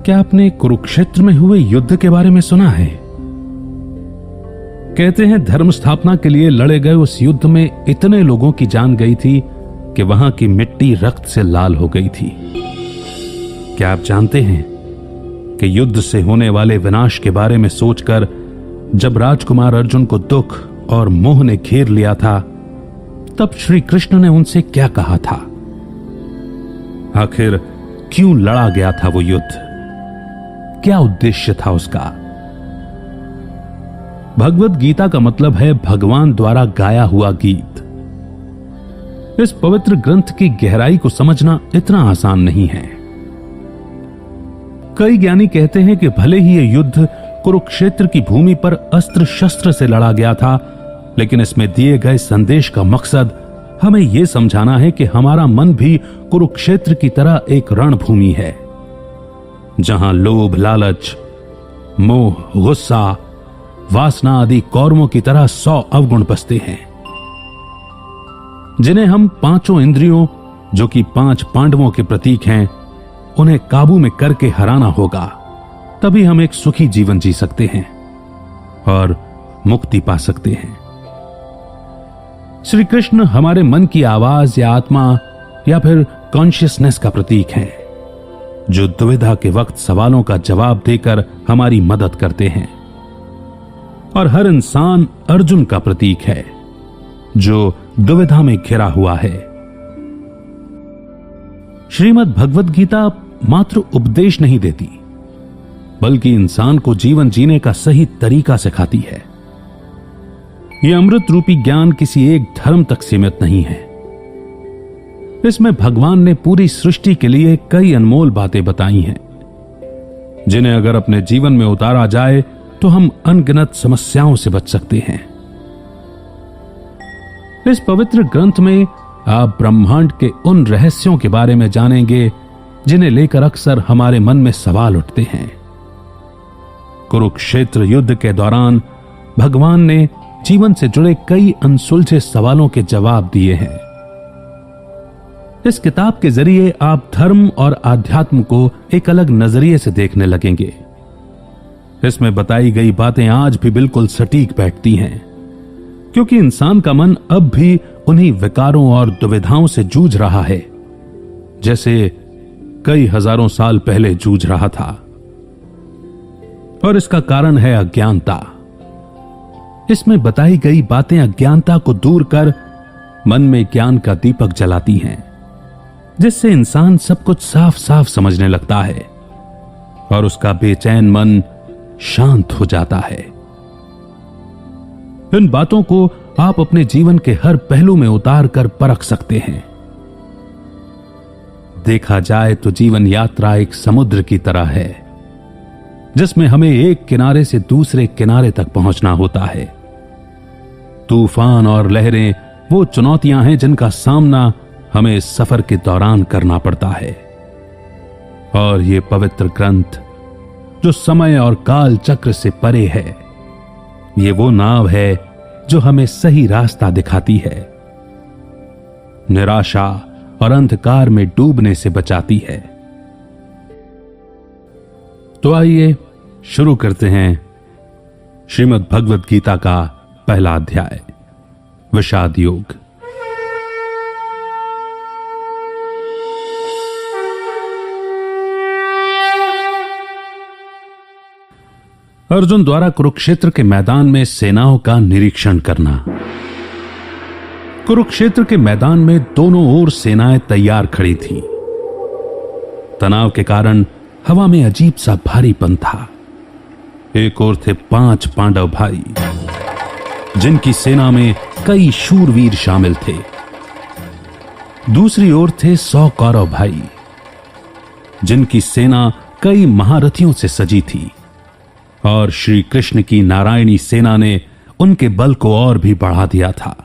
क्या आपने कुरुक्षेत्र में हुए युद्ध के बारे में सुना है? कहते हैं धर्म स्थापना के लिए लड़े गए उस युद्ध में इतने लोगों की जान गई थी कि वहां की मिट्टी रक्त से लाल हो गई थी। क्या आप जानते हैं कि युद्ध से होने वाले विनाश के बारे में सोचकर जब राजकुमार अर्जुन को दुख और मोह ने घेर लिया था, तब श्री कृष्ण ने उनसे क्या कहा था? आखिर क्यों लड़ा गया था वो युद्ध? क्या उद्देश्य था उसका? भगवत गीता का मतलब है भगवान द्वारा गाया हुआ गीत। इस पवित्र ग्रंथ की गहराई को समझना इतना आसान नहीं है। कई ज्ञानी कहते हैं कि भले ही यह युद्ध कुरुक्षेत्र की भूमि पर अस्त्र शस्त्र से लड़ा गया था, लेकिन इसमें दिए गए संदेश का मकसद हमें यह समझाना है कि हमारा मन भी कुरुक्षेत्र की तरह एक रणभूमि है, जहां लोभ, लालच, मोह, गुस्सा, वासना आदि कौरवों की तरह 100 अवगुण बसते हैं, जिन्हें हम पांचों इंद्रियों, जो कि 5 पांडवों के प्रतीक हैं, उन्हें काबू में करके हराना होगा। तभी हम एक सुखी जीवन जी सकते हैं और मुक्ति पा सकते हैं। श्री कृष्ण हमारे मन की आवाज या आत्मा या फिर कॉन्शियसनेस का प्रतीक हैं, जो दुविधा के वक्त सवालों का जवाब देकर हमारी मदद करते हैं। और हर इंसान अर्जुन का प्रतीक है, जो दुविधा में घिरा हुआ है। श्रीमद् भगवत गीता मात्र उपदेश नहीं देती, बल्कि इंसान को जीवन जीने का सही तरीका सिखाती है। यह अमृत रूपी ज्ञान किसी एक धर्म तक सीमित नहीं है। इसमें भगवान ने पूरी सृष्टि के लिए कई अनमोल बातें बताई हैं, जिन्हें अगर अपने जीवन में उतारा जाए तो हम अनगिनत समस्याओं से बच सकते हैं। इस पवित्र ग्रंथ में आप ब्रह्मांड के उन रहस्यों के बारे में जानेंगे जिन्हें लेकर अक्सर हमारे मन में सवाल उठते हैं। कुरुक्षेत्र युद्ध के दौरान भगवान ने जीवन से जुड़े कई अनसुलझे सवालों के जवाब दिए हैं। इस किताब के जरिए आप धर्म और आध्यात्म को एक अलग नजरिए से देखने लगेंगे। इसमें बताई गई बातें आज भी बिल्कुल सटीक बैठती हैं, क्योंकि इंसान का मन अब भी उन्हीं विकारों और दुविधाओं से जूझ रहा है, जैसे कई हजारों साल पहले जूझ रहा था। और इसका कारण है अज्ञानता। इसमें बताई गई बातें अज्ञानता को दूर कर मन में ज्ञान का दीपक जलाती हैं, जिससे इंसान सब कुछ साफ साफ समझने लगता है और उसका बेचैन मन शांत हो जाता है। इन बातों को आप अपने जीवन के हर पहलू में उतार कर परख सकते हैं। देखा जाए तो जीवन यात्रा एक समुद्र की तरह है, जिसमें हमें एक किनारे से दूसरे किनारे तक पहुंचना होता है। तूफान और लहरें वो चुनौतियां हैं जिनका सामना हमें इस सफर के दौरान करना पड़ता है। और ये पवित्र ग्रंथ, जो समय और काल चक्र से परे है, ये वो नाव है जो हमें सही रास्ता दिखाती है, निराशा और अंधकार में डूबने से बचाती है। तो आइए शुरू करते हैं श्रीमद् भगवत गीता का पहला अध्याय, विषाद योग। अर्जुन द्वारा कुरुक्षेत्र के मैदान में सेनाओं का निरीक्षण करना। कुरुक्षेत्र के मैदान में दोनों ओर सेनाएं तैयार खड़ी थीं। तनाव के कारण हवा में अजीब सा भारीपन था। एक ओर थे 5 पांडव भाई, जिनकी सेना में कई शूरवीर शामिल थे। दूसरी ओर थे 100 कौरव भाई, जिनकी सेना कई महारथियों से सजी थी। और श्री कृष्ण की नारायणी सेना ने उनके बल को और भी बढ़ा दिया था।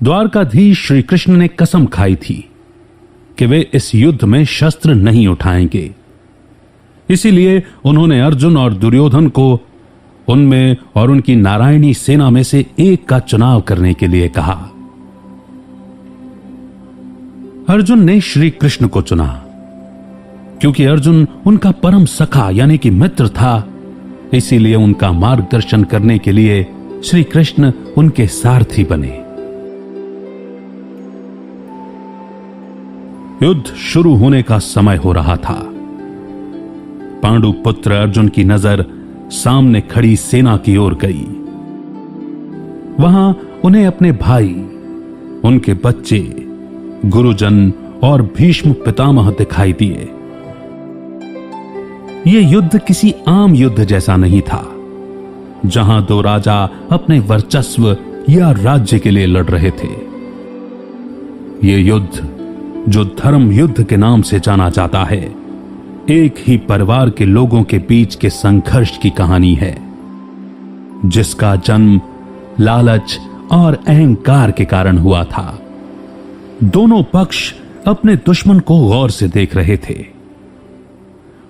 द्वारकाधीश श्री कृष्ण ने कसम खाई थी कि वे इस युद्ध में शस्त्र नहीं उठाएंगे। इसीलिए उन्होंने अर्जुन और दुर्योधन को उनमें और उनकी नारायणी सेना में से एक का चुनाव करने के लिए कहा। अर्जुन ने श्री कृष्ण को चुना, क्योंकि अर्जुन उनका परम सखा यानी कि मित्र था, इसीलिए उनका मार्गदर्शन करने के लिए श्री कृष्ण उनके सारथी बने। युद्ध शुरू होने का समय हो रहा था। पांडु पुत्र अर्जुन की नजर सामने खड़ी सेना की ओर गई। वहां उन्हें अपने भाई, उनके बच्चे, गुरुजन और भीष्म पितामह दिखाई दिए। यह युद्ध किसी आम युद्ध जैसा नहीं था, जहां दो राजा अपने वर्चस्व या राज्य के लिए लड़ रहे थे। यह युद्ध, जो धर्म युद्ध के नाम से जाना जाता है, एक ही परिवार के लोगों के बीच के संघर्ष की कहानी है, जिसका जन्म लालच और अहंकार के कारण हुआ था। दोनों पक्ष अपने दुश्मन को गौर से देख रहे थे।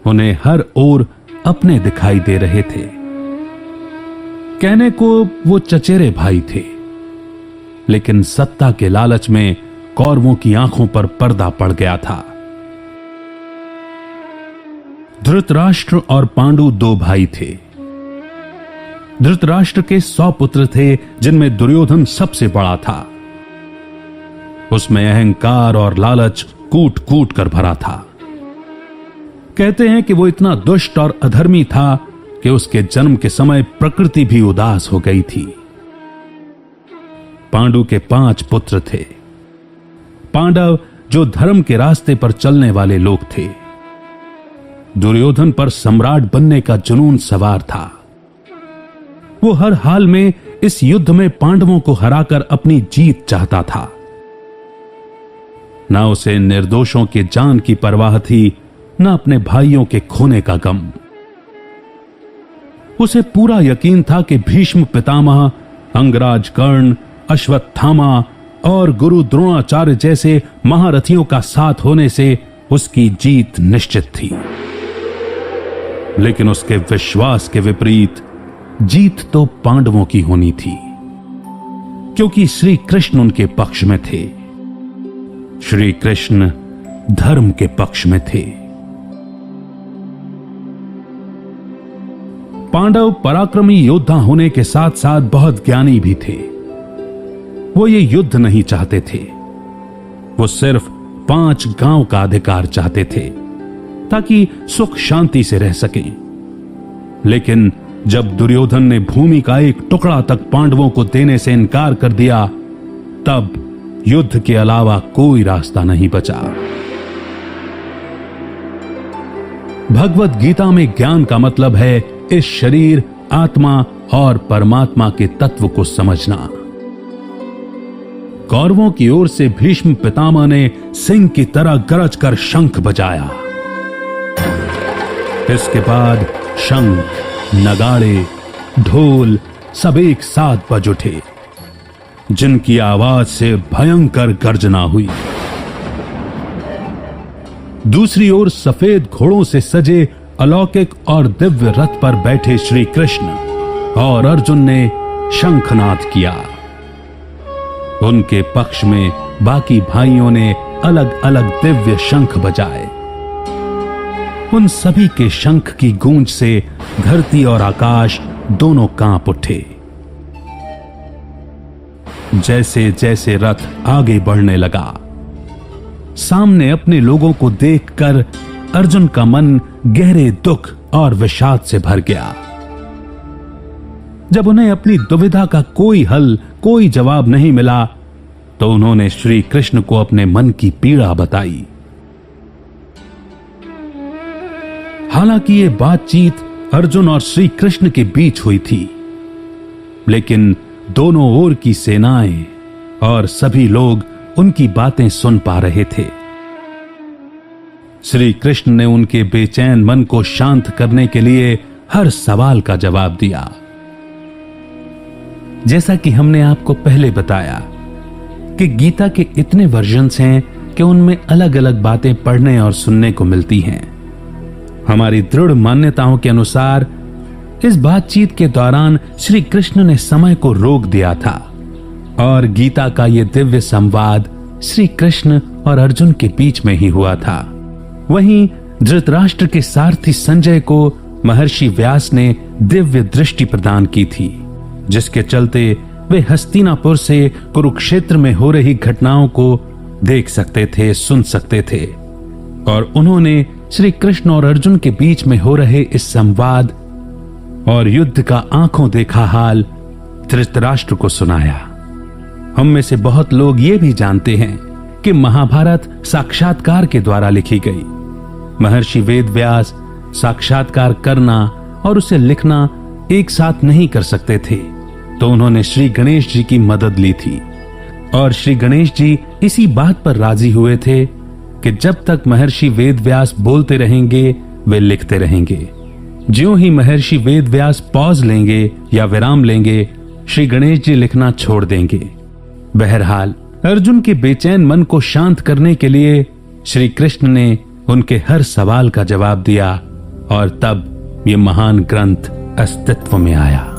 उन्हें हर ओर अपने दिखाई दे रहे थे। कहने को वो चचेरे भाई थे, लेकिन सत्ता के लालच में कौरवों की आंखों पर पर्दा पड़ गया था। धृतराष्ट्र और पांडु दो भाई थे। धृतराष्ट्र के 100 पुत्र थे, जिनमें दुर्योधन सबसे बड़ा था। उसमें अहंकार और लालच कूट कूट कर भरा था। कहते हैं कि वो इतना दुष्ट और अधर्मी था कि उसके जन्म के समय प्रकृति भी उदास हो गई थी। पांडु के 5 पुत्र थे। पांडव जो धर्म के रास्ते पर चलने वाले लोग थे। दुर्योधन पर सम्राट बनने का जुनून सवार था। वो हर हाल में इस युद्ध में पांडवों को हराकर अपनी जीत चाहता था। ना उसे निर्दोषों के जान की परवाह थी, न अपने भाइयों के खोने का गम। उसे पूरा यकीन था कि भीष्म पितामह, अंगराज कर्ण, अश्वत्थामा और गुरु द्रोणाचार्य जैसे महारथियों का साथ होने से उसकी जीत निश्चित थी। लेकिन उसके विश्वास के विपरीत जीत तो पांडवों की होनी थी, क्योंकि श्री कृष्ण उनके पक्ष में थे। श्री कृष्ण धर्म के पक्ष में थे। पांडव पराक्रमी योद्धा होने के साथ साथ बहुत ज्ञानी भी थे। वो ये युद्ध नहीं चाहते थे। वो सिर्फ 5 गांव का अधिकार चाहते थे, ताकि सुख शांति से रह सकें। लेकिन जब दुर्योधन ने भूमि का एक टुकड़ा तक पांडवों को देने से इनकार कर दिया, तब युद्ध के अलावा कोई रास्ता नहीं बचा। भगवत गीता में ज्ञान का मतलब है इस शरीर, आत्मा और परमात्मा के तत्व को समझना। कौरवों की ओर से भीष्म पितामह ने सिंह की तरह गरज कर शंख बजाया। इसके बाद शंख, नगाड़े, ढोल सब एक साथ बज उठे, जिनकी आवाज से भयंकर गर्जना हुई। दूसरी ओर सफेद घोड़ों से सजे अलौकिक और दिव्य रथ पर बैठे श्री कृष्ण और अर्जुन ने शंखनाद किया। उनके पक्ष में बाकी भाइयों ने अलग अलग दिव्य शंख बजाए। उन सभी के शंख की गूंज से धरती और आकाश दोनों कांप उठे। जैसे जैसे रथ आगे बढ़ने लगा, सामने अपने लोगों को देखकर अर्जुन का मन गहरे दुख और विषाद से भर गया। जब उन्हें अपनी दुविधा का कोई हल, कोई जवाब नहीं मिला, तो उन्होंने श्री कृष्ण को अपने मन की पीड़ा बताई। हालांकि ये बातचीत अर्जुन और श्री कृष्ण के बीच हुई थी, लेकिन दोनों ओर की सेनाएं और सभी लोग उनकी बातें सुन पा रहे थे। श्री कृष्ण ने उनके बेचैन मन को शांत करने के लिए हर सवाल का जवाब दिया। जैसा कि हमने आपको पहले बताया कि गीता के इतने वर्जन्स हैं कि उनमें अलग अलग बातें पढ़ने और सुनने को मिलती हैं। हमारी दृढ़ मान्यताओं के अनुसार इस बातचीत के दौरान श्री कृष्ण ने समय को रोक दिया था और गीता का यह दिव्य संवाद श्री कृष्ण और अर्जुन के बीच में ही हुआ था। वहीं धृतराष्ट्र के सारथी संजय को महर्षि व्यास ने दिव्य दृष्टि प्रदान की थी, जिसके चलते वे हस्तिनापुर से कुरुक्षेत्र में हो रही घटनाओं को देख सकते थे, सुन सकते थे, और उन्होंने श्री कृष्ण और अर्जुन के बीच में हो रहे इस संवाद और युद्ध का आंखों देखा हाल धृतराष्ट्र को सुनाया। हम में से बहुत लोग ये भी जानते हैं कि महाभारत साक्षात्कार के द्वारा लिखी गई। महर्षि वेदव्यास साक्षात्कार करना और उसे लिखना एक साथ नहीं कर सकते थे, तो उन्होंने श्री गणेश जी की मदद ली थी, और श्री गणेश जी इसी बात पर राजी हुए थे कि जब तक महर्षि वेदव्यास बोलते रहेंगे वे लिखते रहेंगे। ज्यों ही महर्षि वेदव्यास पॉज लेंगे या विराम लेंगे, श्री गणेश जी लिखना छोड़ देंगे। बहरहाल अर्जुन के बेचैन मन को शांत करने के लिए श्री कृष्ण ने उनके हर सवाल का जवाब दिया, और तब ये महान ग्रंथ अस्तित्व में आया।